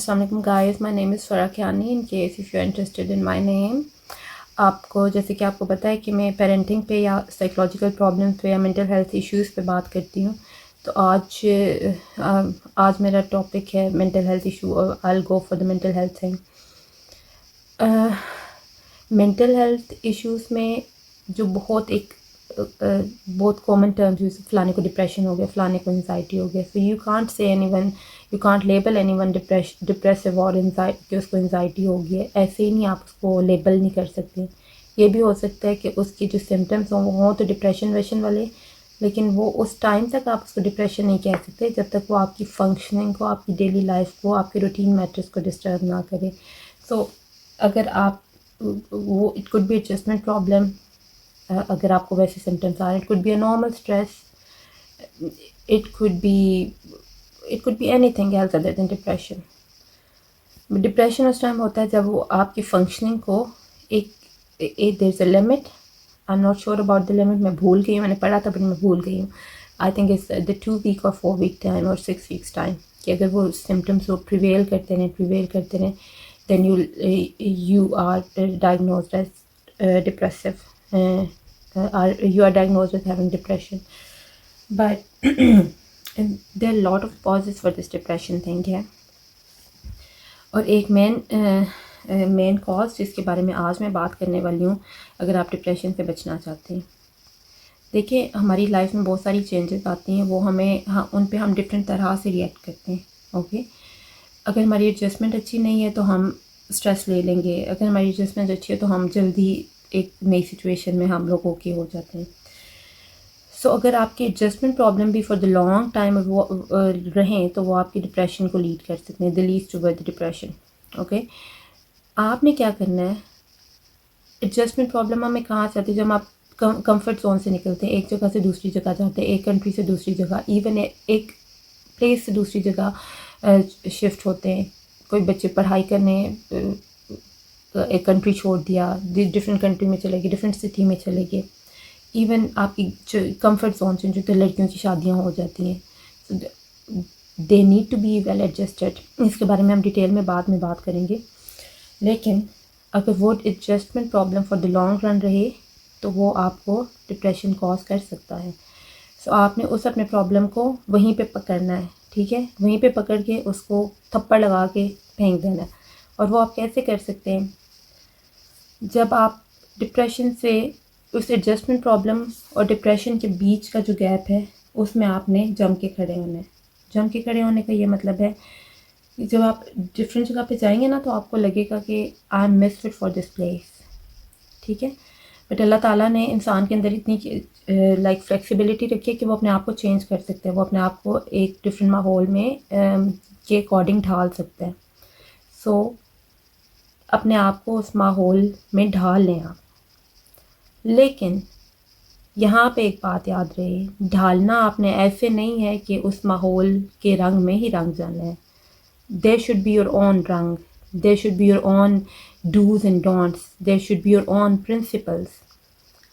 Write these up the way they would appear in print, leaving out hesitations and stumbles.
السلام علیکم guys, my name is Farah Kiani. In case if you are interested in my name. آپ کو جیسے کہ آپ کو پتہ ہے کہ میں پیرنٹنگ پہ یا سائیکولوجیکل پرابلمس پہ یا مینٹل ہیلتھ ایشوز پہ بات کرتی ہوں. تو آج میرا ٹاپک ہے mental health issue. I will go for the mental health thing. Mental health issues میں جو بہت کامن ٹرمز یوز، فلانے کو ڈپریشن ہو گیا، فلانے کو انزائٹی ہو گیا. So you can't say any one, you can't label any one depressive اور کہ اس کو انزائٹی ہو گئی ہے. ایسے ہی نہیں آپ اس کو لیبل نہیں کر سکتے. یہ بھی ہو سکتا ہے کہ اس کی جو سمٹمس ہوں تو ڈپریشن ویشن والے، لیکن وہ اس ٹائم تک آپ اس کو ڈپریشن نہیں کہہ سکتے جب تک وہ آپ کی فنکشننگ کو، آپ کی ڈیلی لائف کو، آپ کے روٹین میٹرز کو ڈسٹرب نہ کرے. سو اگر آپ وہ it could be adjustment problem. اگر آپ کو ویسے سمٹمس آ رہے ہیں، it could be a normal stress, it could be anything else other than depression. Depression اس ٹائم ہوتا ہے جب وہ آپ کی فنکشننگ کو there is a limit. I am not sure about the limit. میں بھول گئی ہوں، میں نے پڑھا تھا بٹ میں بھول گئی ہوں. I think it's the 2 week اور 4 week ٹائم اور 6 weeks ٹائم، کہ اگر وہ سمٹمس وہ پریویل کرتے رہیں then you are diagnosed as depressive. You are diagnosed with having depression. But there are a lot of causes for this depression thing ہے. اور ایک مین کاز جس کے بارے میں آج میں بات کرنے والی ہوں اگر آپ ڈپریشن سے بچنا چاہتے ہیں. دیکھیں، ہماری لائف میں بہت ساری چینجز آتی ہیں، وہ ان پہ ہم ڈفرینٹ طرح سے ریئیکٹ کرتے ہیں. اوکے، اگر ہماری ایڈجسٹمنٹ اچھی نہیں ہے تو ہم اسٹریس لے لیں گے. اگر ہماری ایڈجسٹمنٹ اچھی ہے تو ہم جلدی ایک نئی سچویشن میں ہم لوگ اوکے ہو جاتے ہیں. سو اگر آپ کی ایڈجسٹمنٹ پرابلم بھی فار دا لانگ ٹائم رہیں تو وہ آپ کی ڈپریشن کو لیڈ کر سکتے ہیں. Leads toward depression. اوکے، آپ نے کیا کرنا ہے؟ ایڈجسٹمنٹ پرابلم ہمیں کہاں سے آتی ہے؟ جب آپ کمفرٹ زون سے نکلتے ہیں، ایک جگہ سے دوسری جگہ جاتے ہیں، ایک کنٹری سے دوسری جگہ، ایون ایک پلیس سے دوسری جگہ شفٹ ہوتے ہیں. کوئی بچے پڑھائی کرنے ایک کنٹری چھوڑ دیا، ڈفرینٹ کنٹری میں چلے گئے، ڈفرینٹ سٹی میں چلے گئے. ایون آپ کی جو کمفرٹ زون سے جو تو لڑکیوں کی شادیاں ہو جاتی ہیں، they need to be well adjusted. اس کے بارے میں ہم ڈیٹیل میں بعد بات کریں گے. لیکن اگر وہ adjustment problem for the long run رہے تو وہ آپ کو ڈپریشن کاز کر سکتا ہے. سو آپ نے اپنے پرابلم کو وہیں پہ پکڑنا ہے. ٹھیک ہے، وہیں پہ پکڑ کے اس کو تھپڑ لگا کے پھینک دینا ہے. اور وہ آپ کیسے کر سکتے ہیں؟ جب آپ ڈپریشن سے، اس ایڈجسٹمنٹ پرابلم اور ڈپریشن کے بیچ کا جو گیپ ہے اس میں آپ نے جم کے کھڑے ہونا ہے. جم کے کھڑے ہونے کا یہ مطلب ہے کہ جب آپ ڈفرینٹ جگہ پہ جائیں گے نا تو آپ کو لگے گا کہ I am misfit for this place. ٹھیک ہے، بٹ اللہ تعالیٰ نے انسان کے اندر اتنی فلیکسیبلٹی رکھی ہے کہ وہ اپنے آپ کو چینج کر سکتے ہیں. وہ اپنے آپ کو ایک ڈفرینٹ ماحول میں کے اکارڈنگ ڈھال سکتے ہیں. سو اپنے آپ کو اس ماحول میں ڈھال لیں آپ. لیکن یہاں پہ ایک بات یاد رہے، ڈھالنا آپ نے ایسے نہیں ہے کہ اس ماحول کے رنگ میں ہی رنگ جانا ہے. There should be your own رنگ، there should be your own dos and don'ts, there should be your own principles.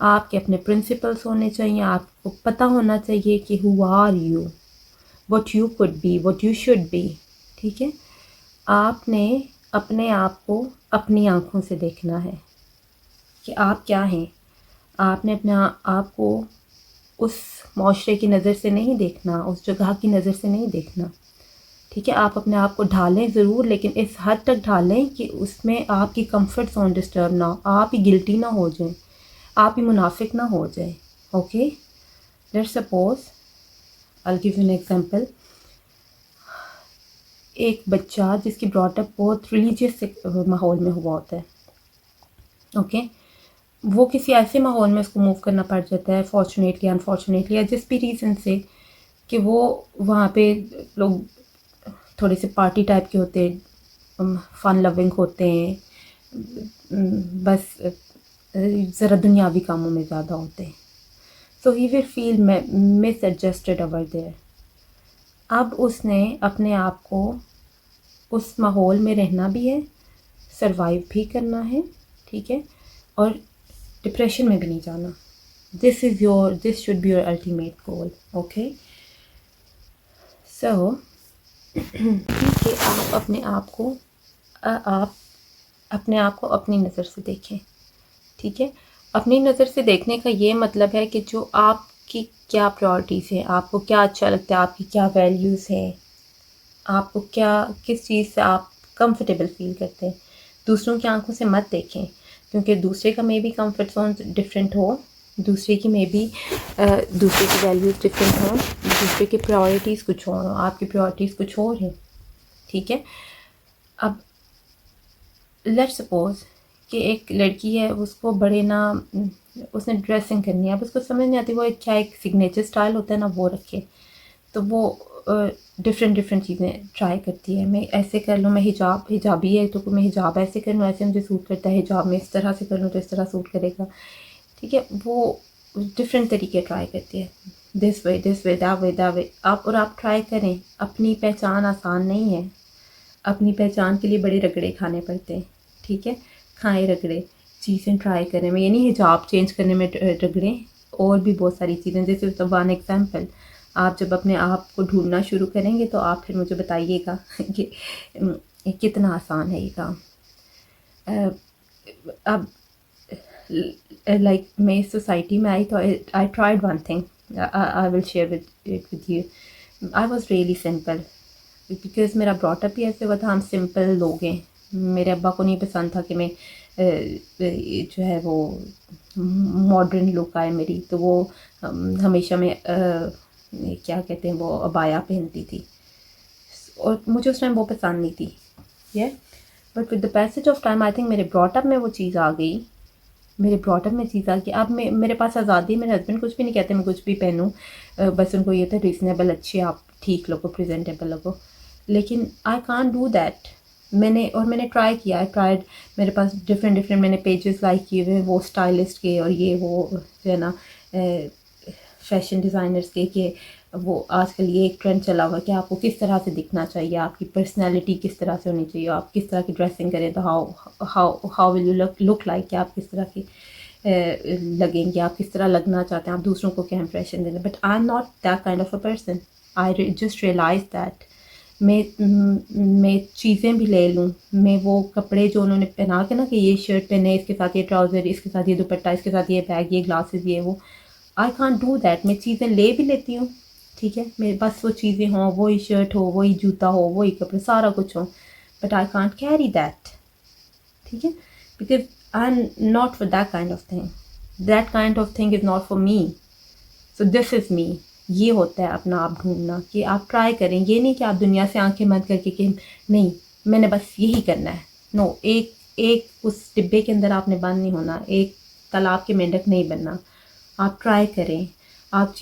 آپ کے اپنے پرنسپلس ہونے چاہیے. آپ کو پتہ ہونا چاہیے کہ who are you, what you could be, what you should be. ٹھیک ہے، آپ نے اپنے آپ کو اپنی آنکھوں سے دیکھنا ہے کہ آپ کیا ہیں. آپ نے اپنے آپ کو اس معاشرے کی نظر سے نہیں دیکھنا، اس جگہ کی نظر سے نہیں دیکھنا. ٹھیک ہے، آپ اپنے آپ کو ڈھالیں ضرور، لیکن اس حد تک ڈھالیں کہ اس میں آپ کی کمفرٹ زون ڈسٹرب نہ ہو، آپ ہی گلٹی نہ ہو جائیں، آپ ہی منافق نہ ہو جائیں. Okay, let's suppose I'll give you an example. ایک بچہ جس کی براٹ اپ بہت ریلیجیس ماحول میں ہوا ہوتا ہے. اوکے، وہ کسی ایسے ماحول میں اس کو موو کرنا پڑ جاتا ہے، فارچونیٹلی انفارچونیٹلی یا جس بھی ریزن سے، کہ وہ وہاں پہ لوگ تھوڑے سے پارٹی ٹائپ کے ہوتے ہیں، فن لونگ ہوتے ہیں، بس ذرا دنیاوی کاموں میں زیادہ ہوتے ہیں. سو ہی ول فیل مس ایڈجسٹڈ اوور دیئر. اب اس نے اپنے آپ کو اس ماحول میں رہنا بھی ہے، سروائیو بھی کرنا ہے. ٹھیک ہے، اور ڈپریشن میں بھی نہیں جانا. This should be your ultimate goal. Okay, so کہ آپ اپنے آپ کو اپنی نظر سے دیکھیں. ٹھیک ہے، اپنی نظر سے دیکھنے کا یہ مطلب ہے کہ جو آپ کی کیا پرائورٹیز ہیں، آپ کو کیا اچھا لگتا ہے، آپ کی کیا ویلیوز ہیں، آپ کو کس چیز سے آپ کمفرٹیبل فیل کرتے ہیں. دوسروں کی آنکھوں سے مت دیکھیں، کیونکہ دوسرے کا میں بھی کمفرٹ زون ڈفرینٹ ہو، دوسرے کی میں بھی دوسرے کی ویلیوز ڈفرینٹ ہوں، دوسرے کی پرائورٹیز کچھ اور ہوں، آپ کی پرائورٹیز کچھ اور ہیں. ٹھیک ہے، اب لیٹ سپوز کہ ایک لڑکی ہے، اس کو بڑے نا اس نے ڈریسنگ کرنی ہے، اب اس کو سمجھ نہیں آتی وہ ایک سگنیچر اسٹائل ہوتا ہے نا وہ رکھے، تو وہ ڈفرینٹ چیزیں ٹرائی کرتی ہے. میں ایسے کر لوں، میں حجابی ہے تو میں حجاب ایسے کر لوں، ایسے مجھے سوٹ کرتا ہے، حجاب میں اس طرح سے کر لوں تو اس طرح سوٹ کرے گا. ٹھیک ہے، وہ ڈفرینٹ طریقے ٹرائی کرتی ہے، دس وے دیٹ وے. آپ ٹرائی کریں. اپنی پہچان آسان نہیں ہے، اپنی پہچان کے لیے بڑے رگڑے کھانے پڑتے ہیں. ٹھیک ہے، کھائیں رگڑے، چیزیں ٹرائی کریں. میں یہ نہیں حجاب چینج کرنے میں رگڑیں، اور بھی بہت ساری چیزیں. جیسے ون ایگزامپل، آپ جب اپنے آپ کو ڈھونڈنا شروع کریں گے تو آپ پھر مجھے بتائیے گا کہ کتنا آسان ہے یہ کام. اب لائک میں اس سوسائٹی میں آئی تو I tried one thing, I will share with you. I was really simple because میرا براٹ اپ ہی ایسے ہوا تھا. ہم سمپل لوگ ہیں. میرے ابا کو نہیں پسند تھا کہ میں جو ہے وہ ماڈرن لک آئے میری، تو وہ ہمیشہ میں کیا کہتے ہیں وہ ابایا پہنتی تھی، اور مجھے اس ٹائم وہ پسند نہیں تھی. But with the passage of time I think میرے براٹ اپ میں وہ چیز آ گئی. اب میرے پاس آزادی، میرے ہسبینڈ کچھ بھی نہیں کہتے میں کچھ بھی پہنوں، بس ان کو یہ تھا ریزنیبل، اچھے آپ ٹھیک لگو، پریزنٹیبل لگو. لیکن آئی کانٹ ڈو دیٹ. میں نے ٹرائی کیا، میرے پاس ڈفرینٹ میں نے پیجز لائک کیے ہوئے ہیں وہ اسٹائلسٹ کے، اور یہ وہ جو ہے نا فیشن ڈیزائنرس کے، کہ وہ آج کل یہ ایک ٹرینڈ چلا ہوا کہ آپ کو کس طرح سے دکھنا چاہیے، آپ کی پرسنالٹی کس طرح سے ہونی چاہیے، آپ کس طرح کی ڈریسنگ کریں تو how will you look like, کہ آپ کس طرح کی لگیں گے، آپ کس طرح لگنا چاہتے ہیں، آپ دوسروں کو کیا امپریشن دیں گے. But I am not that kind of a person. I just realize that میں چیزیں بھی لے لوں، میں وہ کپڑے جو انہوں نے پہنا کے نا کہ یہ شرٹ پہنے، اس کے ساتھ یہ ٹراؤزر، اس کے ساتھ یہ دوپٹہ، اس کے ساتھ یہ بیگ، یہ گلاسز، یہ وہ، آئی کانٹ ڈو دیٹ. میں چیزیں لے بھی لیتی ہوں، ٹھیک ہے، میرے پاس وہ چیزیں ہوں، وہی شرٹ ہو، وہی جوتا ہو، وہی کپڑے، سارا کچھ ہو، but I can't carry that. ٹھیک ہے، because I am not for that kind of thing. That kind of thing is not for me. So this is me. یہ ہوتا ہے اپنا آپ ڈھونڈنا، کہ آپ ٹرائی کریں. یہ نہیں کہ آپ دنیا سے آنکھیں بند کر کے کہ نہیں میں نے بس یہی کرنا ہے. نو، ایک اس ڈبے کے اندر آپ نے بند نہیں ہونا، ایک تالاب کے مینڈک نہیں بننا. آپ ٹرائی کریں، آپ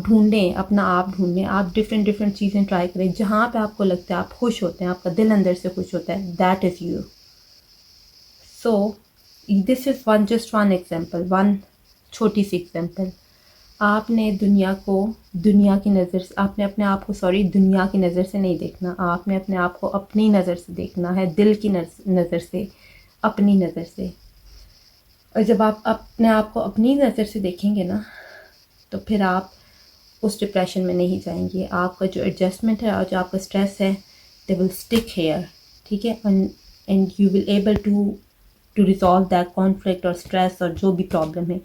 ڈھونڈیں، اپنا آپ ڈھونڈیں، آپ ڈفرینٹ چیزیں ٹرائی کریں. جہاں پہ آپ کو لگتا ہے آپ خوش ہوتے ہیں، آپ کا دل اندر سے خوش ہوتا ہے، that is you. So this is just one example, one چھوٹی سی ایگزامپل. آپ نے دنیا کی نظر سے، آپ نے اپنے آپ کو دنیا کی نظر سے نہیں دیکھنا. آپ نے اپنے آپ کو اپنی نظر سے دیکھنا ہے، دل کی نظر سے، اپنی نظر سے. اور جب آپ اپنے آپ کو اپنی نظر سے دیکھیں گے نا تو پھر آپ اس ڈپریشن میں نہیں جائیں گے. آپ کا جو ایڈجسٹمنٹ ہے اور جو آپ کا اسٹریس ہے، دے ول اسٹک ہیئر. ٹھیک ہے، and you will able to resolve that conflict اور اسٹریس اور جو بھی پرابلم ہے،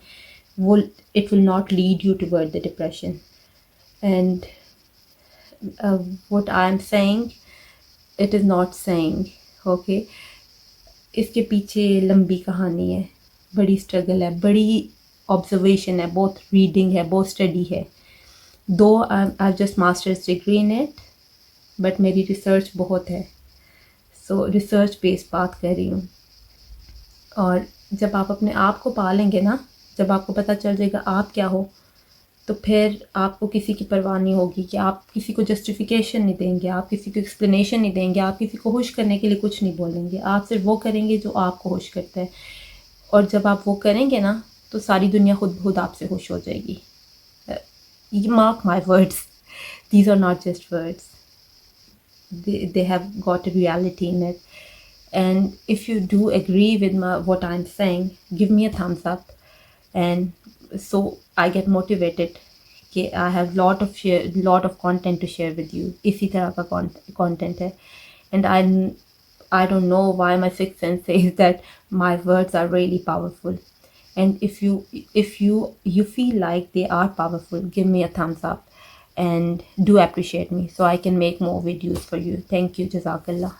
وہ it will not lead you toward the depression. And what I am saying, it is not saying, okay. اس کے پیچھے لمبی کہانی ہے، بڑی اسٹرگل ہے، بڑی آبزرویشن ہے، بہت ریڈنگ ہے، بہت اسٹڈی ہے. Though I just masters degree in it, but میری ریسرچ بہت ہے. سو ریسرچ بیس بات کر رہی ہوں. اور جب آپ اپنے آپ کو پا لیں گے نا، جب آپ کو پتہ چل جائے گا آپ کیا ہو، تو پھر آپ کو کسی کی پرواہ نہیں ہوگی، کہ آپ کسی کو جسٹیفیکیشن نہیں دیں گے، آپ کسی کو ایکسپلینیشن نہیں دیں گے، آپ کسی کو خوش کرنے کے لیے کچھ نہیں بولیں گے. آپ صرف وہ کریں گے جو آپ کو خوش کرتا ہے. اور جب آپ وہ کریں گے نا تو ساری دنیا خود بخود آپ سے خوش ہو جائے گی. Mark my words, these are not just words, they have got a reality in it. And if you do agree with what I'm saying, give me a thumbs up, and so I get motivated کہ I have lot of content to share with you. اسی طرح کا content ہے. And I don't know why my sixth sense says that my words are really powerful. And if you feel like they are powerful, give me a thumbs up and do appreciate me so I can make more videos for you. Thank you. Jazakallah.